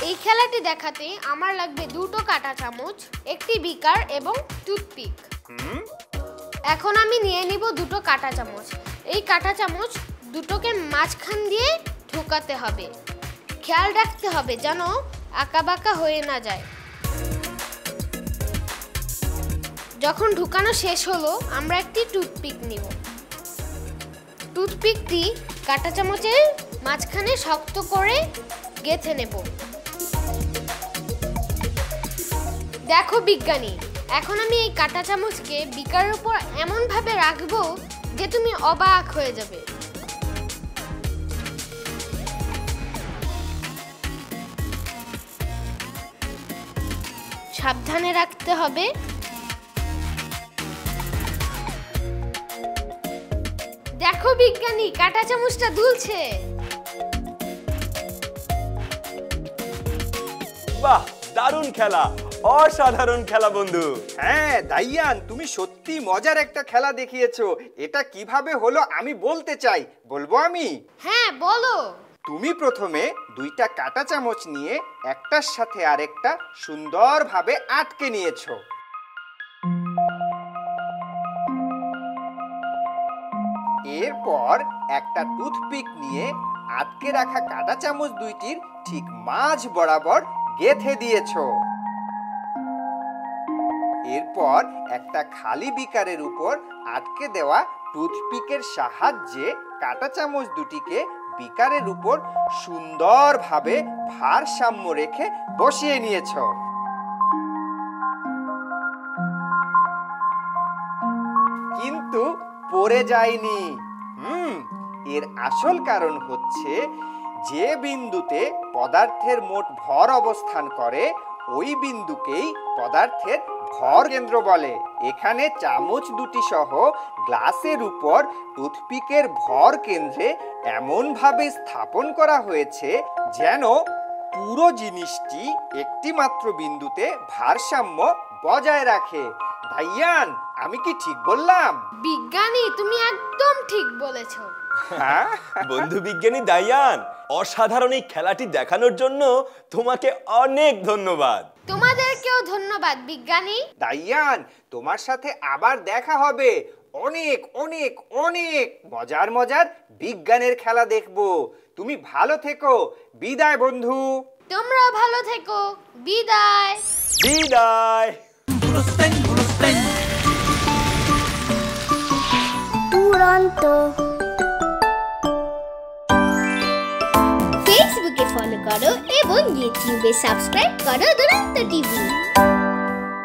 এই খেলাটি দেখাতে আমার লাগবে দুটো কাঁটা চামচ, একটি বিকার এবং টুথপিক। এখন আমি নিয়ে নিব দুটো কাঁটা চামচ। এই কাঁটা চামচ দুটোকে মাঝখান দিয়ে ঢোকাতে হবে। খেয়াল রাখতে হবে যেন আঁকাবাঁকা হয়ে না যায়। যখন ঢুকানো শেষ হলো, আমরা একটি টুথপিক নিব। টুথপিকটি কাঁটা চামচের মাঝখানে শক্ত করে গেঁথে নেব। দেখো বিজ্ঞানী, এখন আমি এই কাঁটা চামচকে বিকারের উপর এমনভাবে রাখবো যে তুমি অবাক হয়ে যাবে। সাবধানে রাখতে হবে। দেখো বিজ্ঞানী, কাঁটা চামচটা দুলছে। বাহ, দারুণ খেলা, অসাধারণ খেলা বন্ধু। হ্যাঁ দাইয়ান, তুমি সত্যি মজার একটা খেলা দেখিয়েছো। এটা কিভাবে হলো আমি বলতে চাই, বলবো আমি? হ্যাঁ বলো। তুমি প্রথমে দুইটা কাঁটা চামচ নিয়ে একটার সাথে আরেকটা সুন্দরভাবে আটকে নিয়েছো। এরপর একটা টুথপিক নিয়ে আটকে রাখা কাঁটা চামচ দুইটির ঠিক মাঝ বরাবর গেঁথে দিয়েছো। এরপর একটা খালি বিকারের উপর আটকে দেওয়া টুথপিকের সাহায্যে কাঁটা চামচ দুটিকে বিকারের উপর সুন্দরভাবে ভারসাম্য রেখে বসিয়ে নিয়েছো। কিন্তু পড়ে যায়নি। এর আসল কারণ হচ্ছে যে বিন্দুতে পদার্থের মোট ভর অবস্থান করে ওই বিন্দুকেই পদার্থের ভর কেন্দ্র বলে। এখানে চামচ দুটি সহ গ্লাসের উপর টুথপিকের ভর কেন্দ্রে এমনভাবে স্থাপন করা হয়েছে যেন পুরো জিনিসটি একটি মাত্র বিন্দুতে ভারসাম্য বজায় রাখে। ভাইয়ান, আমি কি ঠিক বললাম? বিজ্ঞানী, তুমি একদম ঠিক বলেছো। বন্ধু বিজ্ঞানী দাইয়ান, অসাধারণ এই খেলাটি দেখানোর জন্য তোমাকে অনেক ধন্যবাদ। তোমাদেরকেও ধন্যবাদ বিজ্ঞানী। দাইয়ান, তোমার সাথে আবার দেখা হবে। অনেক অনেক অনেক মজার মজার বিজ্ঞানের খেলা দেখবো। তুমি ভালো থেকো। বিদায় বন্ধু। তোমরাও ভালো থেকো। বিদায়। বিদায়। দুরন্ত। ফেসবুকে ফলো করো এবং ইউটিউবে সাবস্ক্রাইব করো দুরন্ত টিভি।